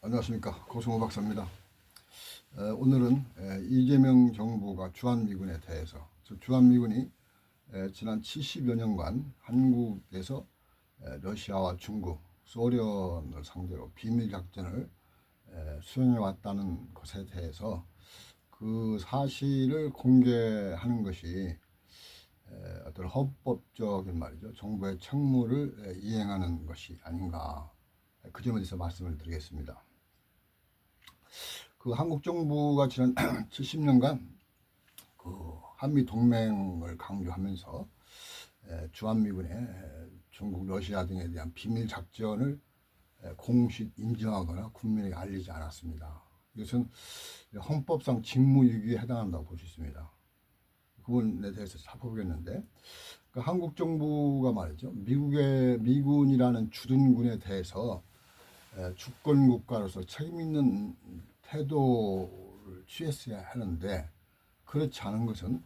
안녕하십니까, 고승호 박사입니다. 오늘은 이재명 정부가 주한미군에 대해서, 주한미군이 지난 70여 년간 한국에서 러시아와 중국, 소련을 상대로 비밀작전을 수행해 왔다는 것에 대해서 그 사실을 공개하는 것이 어떤 헌법적인 말이죠, 정부의 책무를 이행하는 것이 아닌가, 그 점에 대해서 말씀을 드리겠습니다. 그 한국 정부가 지난 70년간 그 한미 동맹을 강조하면서 주한미군의 중국, 러시아 등에 대한 비밀 작전을 공식 인정하거나 국민에게 알리지 않았습니다. 이것은 헌법상 직무유기에 해당한다고 볼 수 있습니다. 그 부분에 대해서 살펴보겠는데, 그 한국 정부가 말이죠, 미군이라는 주둔군에 대해서 주권 국가로서 책임 있는 태도를 취했어야 하는데, 그렇지 않은 것은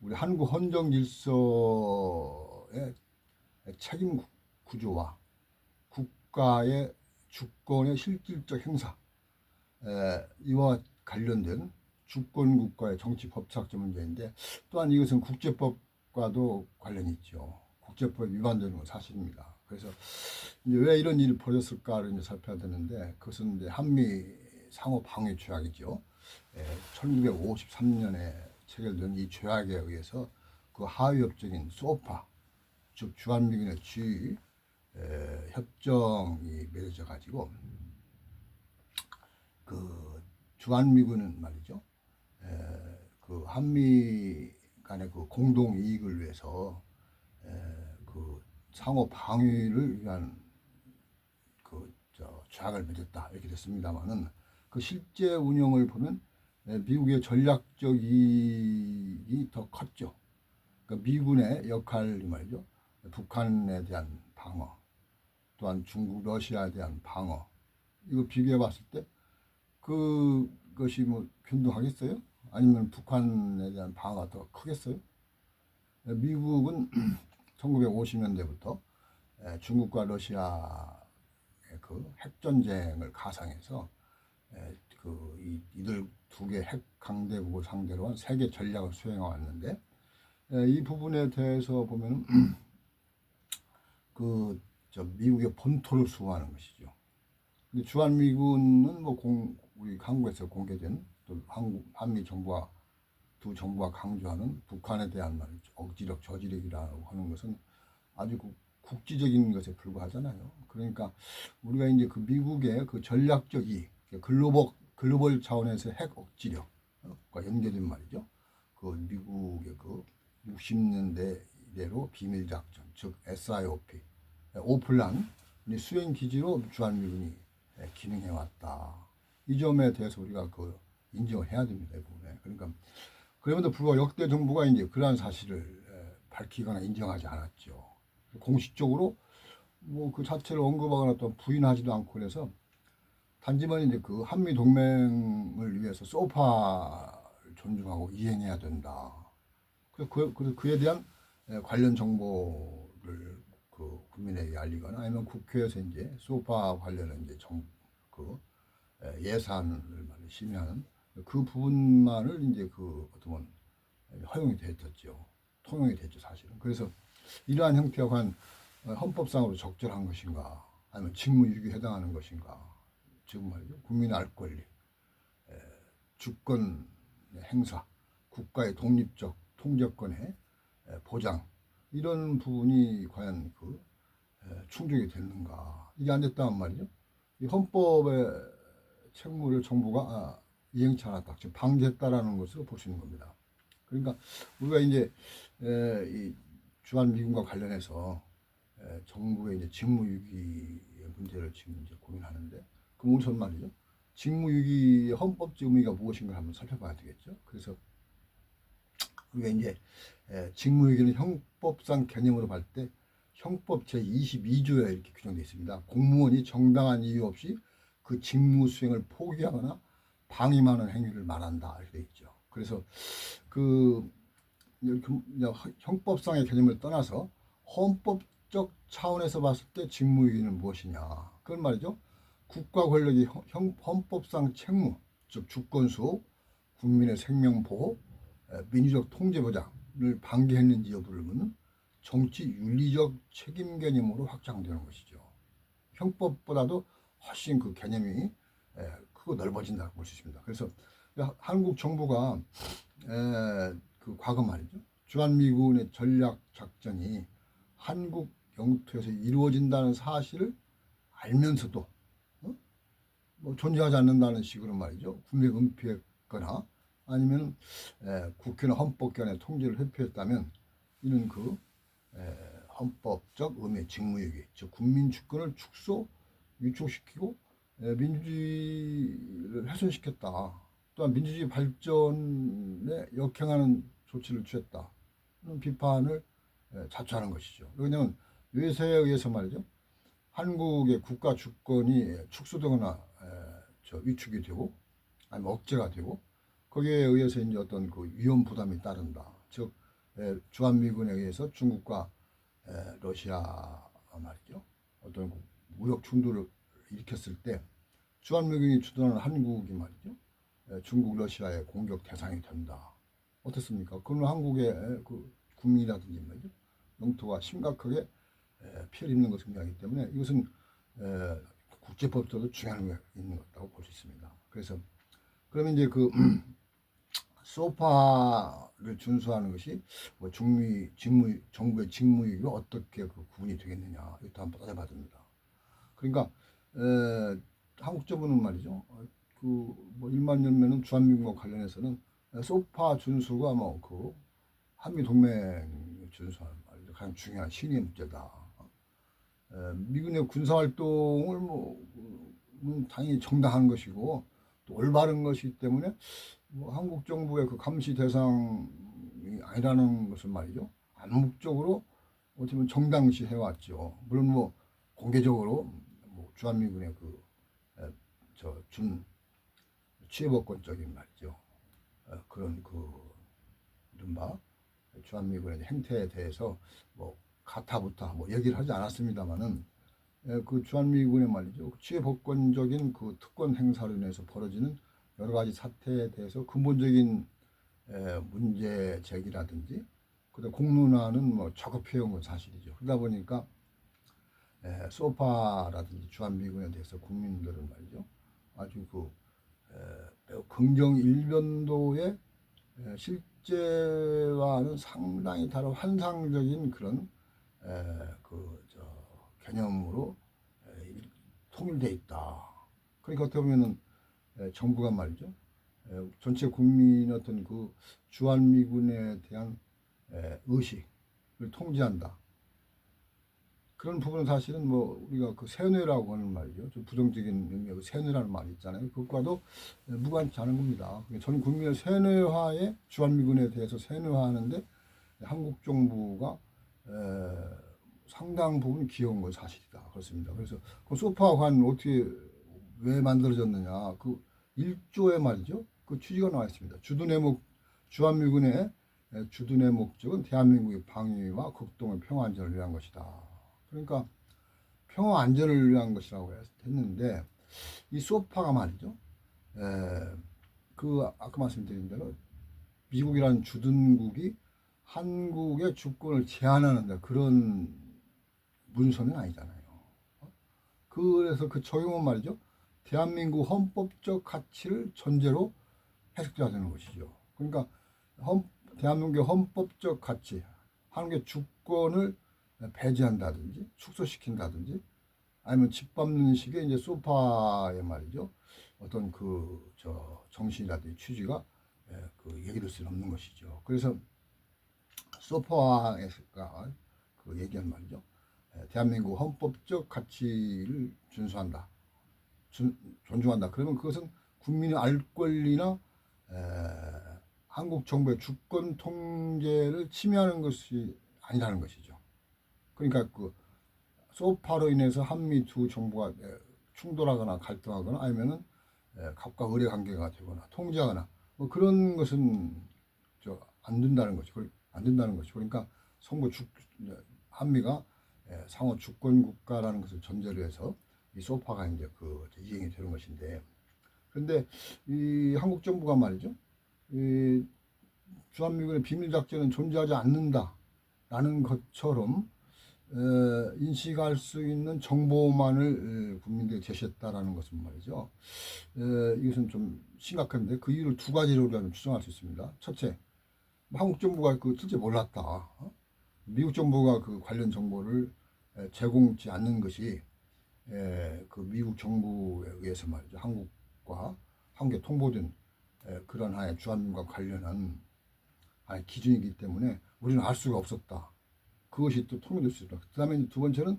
우리 한국 헌정 질서의 책임 구조와 국가의 주권의 실질적 행사, 이와 관련된 주권 국가의 정치 법착제 문제인데, 또한 이것은 국제법과도 관련이 있죠. 국제법에 위반되는 건 사실입니다. 그래서 이제 왜 이런 일이 벌어졌을까를 이제 살펴야 되는데, 그것은 이제 한미 상호 방위 조약이죠. 1953년에 체결된 이 조약에 의해서 그 하위협정인 소파, 즉 주한미군의 지휘 협정이 맺어져 가지고, 그 주한미군은 말이죠, 그 한미 간의 그 공동 이익을 위해서 그 상호 방위를 위한 그 조약을 맺었다, 이렇게 됐습니다만은, 그 실제 운영을 보면 미국의 전략적 이익이 더 컸죠. 그러니까 미군의 역할이 말이죠, 북한에 대한 방어, 또한 중국, 러시아에 대한 방어, 이거 비교해 봤을 때 그것이 뭐 균등하겠어요? 아니면 북한에 대한 방어가 더 크겠어요? 미국은 1950년대부터 중국과 러시아의 그 핵전쟁을 가상해서 이들 두 개 핵 강대국을 상대로 한 세계 전략을 수행해 왔는데, 이 부분에 대해서 보면 미국의 본토를 수호하는 것이죠. 근데 주한미군은 뭐 우리 한국에서 공개된, 또 한미 정부와 두 정부가 강조하는 북한에 대한 말이죠, 억지력, 저지력이라고 하는 것은 아주 국지적인 것에 불과하잖아요. 그러니까 우리가 이제 그 미국의 그 전략적 이익, 글로벌 차원에서 핵 억지력과 연계된 말이죠, 그 미국의 그 60년대 이래로 비밀 작전, 즉 SIOP, 오플란 수행 기지로 주한미군이 기능해 왔다. 이 점에 대해서 우리가 그 인정을 해야 됩니다, 이 부분에. 그러니까 그럼에도 불구하고 역대 정부가 이제 그러한 사실을 밝히거나 인정하지 않았죠. 공식적으로 뭐 그 자체를 언급하거나 또 부인하지도 않고, 그래서 단지만 이제 그 한미 동맹을 위해서 소파를 존중하고 이행해야 된다. 그래서 그에 대한 관련 정보를 그 국민에게 알리거나, 아니면 국회에서 이제 소파 관련한 이제 그 예산을 심의하는 그 부분만을 이제 그 어떤 허용이 됐었죠. 통용이 됐죠, 사실은. 그래서 이러한 형태가 과연 헌법상으로 적절한 것인가, 아니면 직무유기에 해당하는 것인가, 지금 말이죠, 국민의 알 권리, 주권 행사, 국가의 독립적 통제권의 보장, 이런 부분이 과연 그 충족이 됐는가. 이게 안 됐다는 말이죠. 이 헌법의 책무를 정부가 이행치 않았다, 즉 방기했다라는 것으로 볼 수 있는 겁니다. 그러니까 우리가 이제 이 주한미군과 관련해서 정부의 이제 직무유기의 문제를 지금 이제 고민하는데, 그럼 우선 말이죠, 직무유기의 헌법적 의미가 무엇인가 한번 살펴봐야 되겠죠. 그래서 우리가 이제 직무유기는 형법상 개념으로 볼 때 형법 제22조에 이렇게 규정되어 있습니다. 공무원이 정당한 이유 없이 그 직무 수행을 포기하거나 방임하는 행위를 말한다, 이렇게 되어 있죠. 그래서 그 형법상의 개념을 떠나서 헌법적 차원에서 봤을 때 직무유기는 무엇이냐, 그건 말이죠, 국가 권력이 헌법상 책무, 즉 주권 수호, 국민의 생명 보호, 민주적 통제 보장을 방기했는지 여부를 묻는 정치 윤리적 책임 개념으로 확장되는 것이죠. 형법보다도 훨씬 그 개념이 크고 넓어진다고 볼 수 있습니다. 그래서 한국 정부가 그 과거 말이죠. 주한미군의 전략 작전이 한국 영토에서 이루어진다는 사실을 알면서도 뭐 존재하지 않는다는 식으로 말이죠. 국민 은폐했거나 아니면 국회나 헌법기관의 통제를 회피했다면 이는 그 헌법적 의미, 직무유기, 즉 국민 주권을 축소, 위축시키고 민주주의를 훼손시켰다. 또한 민주주의 발전에 역행하는 조치를 취했다. 는 비판을 자초하는 것이죠. 왜냐하면 외세에 의해서 말이죠. 한국의 국가 주권이 축소되거나 위축이 되고 아니면 억제가 되고 거기에 의해서 이제 어떤 그 위험 부담이 따른다. 즉 주한미군에 의해서 중국과 러시아 말이죠. 어떤 무력 충돌을 일으켰을 때 주한미군이 주둔하는 한국이 말이죠. 중국 러시아의 공격 대상이 된다. 어떻습니까? 그러면 한국의 그 국민이라든지 말이죠. 영토가 심각하게 피해를 입는 것을 의미하기 때문에 이것은 국제법적으로 중요한 게 있는 것이라고 볼 수 있습니다. 그래서 그러면 이제 그 소파를 준수하는 것이 뭐 정부의 직무이고 어떻게 그 구분이 되겠느냐 이것도 한번 따져봐야 됩니다. 그러니까 한국 정부는 말이죠. 그뭐 1만 년면은 주한미군과 관련해서는 소파 준수가 뭐 그 한미 동맹 준수하는 말이죠. 가장 중요한 신의 문제다. 미군의 군사 활동을 뭐 당연히 정당한 것이고 또 올바른 것이기 때문에 뭐 한국 정부의 그 감시 대상이 아니라는 것을 말이죠. 암묵적으로 어떻게 보면 정당시 해왔죠. 물론 뭐 공개적으로 뭐 주한미군의 준 취해법권적인 말이죠. 그런 그 이른바 주한미군의 행태에 대해서 뭐 가타부타 뭐 얘기를 하지 않았습니다만은 그 주한미군의 말이죠. 취해법권적인 그 특권 행사로 인해서 벌어지는 여러 가지 사태에 대해서 근본적인 문제 제기라든지 그다음 공론화는 뭐 적합해온 건 사실이죠. 그러다 보니까 소파라든지 주한미군에 대해서 국민들은 말이죠. 아주 그 매우 긍정 일변도의 실제와는 상당히 다른 환상적인 그런 개념으로 통일돼 있다. 그러니까 어떻게 보면은 정부가 말이죠. 전체 국민의 어떤 그 주한미군에 대한 의식을 통제한다. 그런 부분은 사실은 뭐 우리가 그 세뇌라고 하는 말이죠. 좀 부정적인 의미의 세뇌라는 말이 있잖아요. 그것과도 무관치 않은 겁니다. 전 국민의 세뇌화에 주한미군에 대해서 세뇌화하는데 한국 정부가 상당 부분 기여한 건 사실이다. 그렇습니다. 그래서 그 소파관 어떻게 왜 만들어졌느냐. 그 1조에 말이죠. 그 취지가 나와 있습니다. 주한미군의 주둔의 목적은 대한민국의 방위와 극동의 평화 안전을 위한 것이다. 그러니까 평화 안전을 위한 것이라고 했는데 이 소파가 말이죠. 그 아까 말씀드린 대로 미국이라는 주둔국이 한국의 주권을 제한하는 그런 문서는 아니잖아요. 그래서 그 적용은 말이죠. 대한민국 헌법적 가치를 전제로 해석돼야 되는 것이죠. 그러니까 대한민국의 헌법적 가치, 한국의 주권을 배제한다든지 축소시킨다든지 아니면 짓밟는 식의 이제 소파의 말이죠. 어떤 정신이라든지 취지가 얘기될 수는 없는 것이죠. 그래서 소파가 그 얘기한 말이죠. 대한민국 헌법적 가치를 준수한다. 존중한다. 그러면 그것은 국민의 알 권리나 한국 정부의 주권 통제를 침해하는 것이 아니라는 것이죠. 그러니까 그 소파로 인해서 한미 두 정부가 충돌하거나 갈등하거나 아니면은 갑과 을의 관계가 되거나 통제하거나 뭐 그런 것은 안 된다는 것이 안 된다는 것이 그러니까 한미가 상호 주권 국가라는 것을 전제로 해서 이 소파가 이제 이행이 되는 것인데, 그런데 이 한국 정부가 말이죠, 이 주한미군의 비밀 작전은 존재하지 않는다라는 것처럼 인식할 수 있는 정보만을 국민들에게 제시했다라는 것은 말이죠. 이것은 좀 심각한데 그 이유를 두 가지로 우리가 좀 추정할 수 있습니다. 첫째, 한국 정부가 실제 몰랐다. 미국 정부가 그 관련 정보를 제공치 않는 것이 그 미국 정부에 의해서 말이죠. 한국에 통보된 그런 하나의 주한미군과 관련한 하나의 기준이기 때문에 우리는 알 수가 없었다. 그것이 또 통일될 수 있다. 그 다음에 두 번째는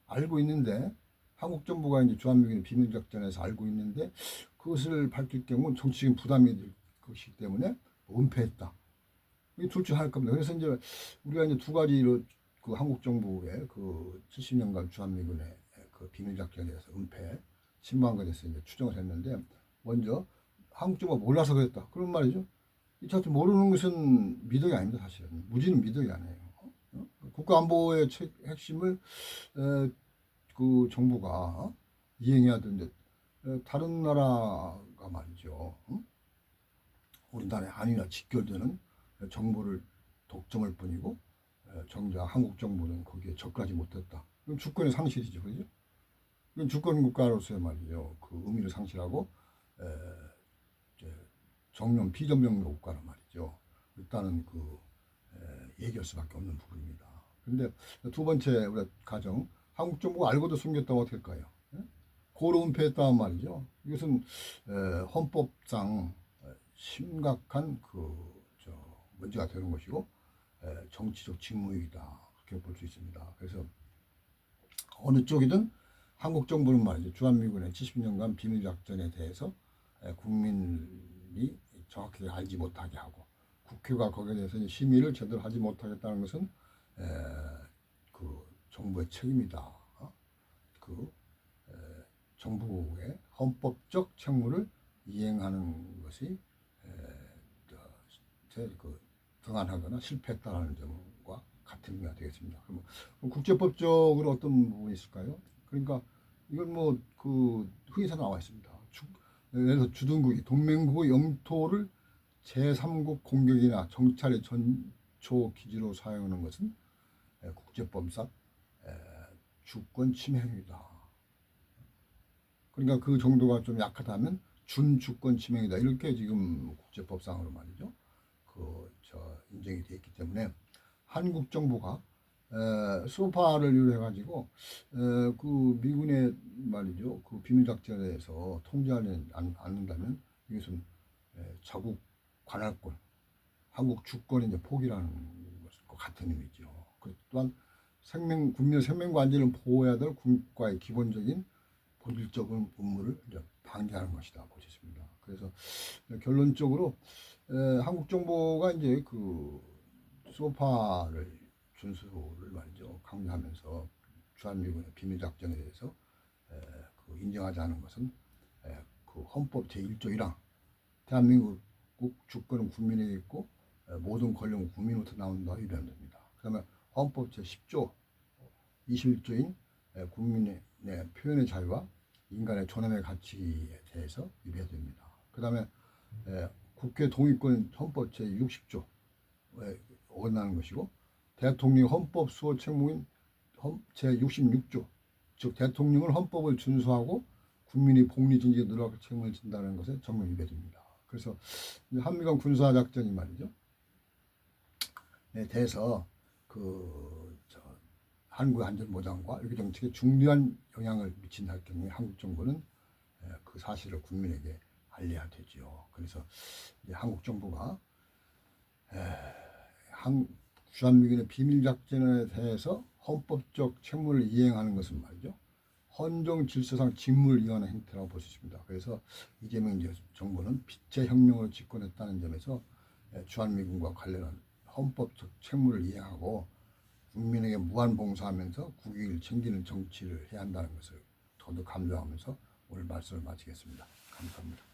알고 있는데 한국 정부가 이제 주한미군의 비밀작전에서 알고 있는데 그것을 밝힐 경우 정치적인 부담이 될 것이기 때문에 은폐했다. 이 둘 중 하나일 겁니다. 그래서 이제 우리가 이제 두 가지로 그 한국 정부의 그 70년간 주한미군의 그 비밀작전에 대해서 은폐, 신고한 것에 대해서 이제 추정을 했는데, 먼저 한국 정부가 몰라서 그랬다. 그런 말이죠. 이 자체 모르는 것은 미덕이 아닙니다. 사실은 무지는 미덕이 아니에요. 국가안보의 핵심을 그 정부가 이행해야 되는데 다른 나라가 말이죠. 우리나라의 안위나 직결되는 정보를 독점할 뿐이고 정작 한국 정부는 거기에 접근하지 못했다. 이건 주권의 상실이죠, 그렇죠? 이건 주권 국가로서의 말이죠. 그 의미를 상실하고 정령 비전명 국가란 말이죠. 일단은 얘기할 수밖에 없는 부분입니다. 그런데 두 번째 우리가 가정, 한국 정부가 알고도 숨겼다고 어떻게 할까요? 고로 은폐했다는 말이죠. 이것은 헌법상 심각한 문제가 되는 것이고 정치적 직무이다, 그렇게 볼 수 있습니다. 그래서 어느 쪽이든 한국 정부는 말이죠, 주한미군의 70년간 비밀작전에 대해서 국민이 정확하게 알지 못하게 하고 국회가 거기에 대해서 심의를 제대로 하지 못하겠다는 것은 그 정부의 책임이다. 정부의 헌법적 책무를 이행하는 것이 등한하거나 실패했다는 점과 같은 의미가 되겠습니다. 그럼 국제법적으로 어떤 부분이 있을까요? 그러니까 이건 흔히서 나와 있습니다. 예를 들어 주둔국이 동맹국의 영토를 제3국 공격이나 정찰의 전초 기지로 사용하는 것은 국제법상 주권 침해 행위다. 그러니까 그 정도가 좀 약하다면 준주권 침해이다. 이렇게 지금 국제법상으로 말이죠. 인정이 되어 있기 때문에 한국 정부가 소파를 이유로 해가지고 그 미군의 말이죠. 그 비밀작전에 대해서 통제하지 않는다면 이것은 자국 관할권, 한국 주권의 이제 포기라는 것과 같은 의미죠. 그 또한 국민의 생명과 안전을 보호해야 될 국가의 기본적인 본질적인 의무를 이제 방기하는 것이다 볼 수 있습니다. 그래서 결론적으로 한국 정부가 이제 그 소파를 준수를 말이죠, 강조하면서 주한미군의 비밀작전에 대해서 인정하지 않은 것은 그 헌법 제1조 1항 대한민국 주권은 국민에게 있고 모든 권력은 국민으로부터 나온다 위반됩니다. 그다음에 헌법 제10조 21조인 국민의 표현의 자유와 인간의 존엄의 가치에 대해서 위배됩니다. 그다음에 국회 동의권 헌법 제60조에 어긋나는 것이고, 대통령 헌법 수호 책무인 제66조, 즉 대통령은 헌법을 준수하고 국민이 복리 진지에 노력할 책임을 진다는 것에 정면 위배됩니다. 그래서 한미간 군사작전이 말이죠, 대해서 한국의 안전 보장과 외교 정책에 중대한 영향을 미친다 할 경우에 한국 정부는 그 사실을 국민에게 알려야 되죠. 그래서 이제 한국 정부가 주한미군의 비밀작전에 대해서 헌법적 책무를 이행하는 것은 말이죠, 헌정 질서상 직무를 이행하는 행태라고 볼 수 있습니다. 그래서 이재명 정부는 빛의 혁명을 집권했다는 점에서 주한미군과 관련한 헌법적 책무를 이행하고 국민에게 무한 봉사하면서 국익을 챙기는 정치를 해야 한다는 것을 더욱 강조하면서 오늘 말씀을 마치겠습니다. 감사합니다.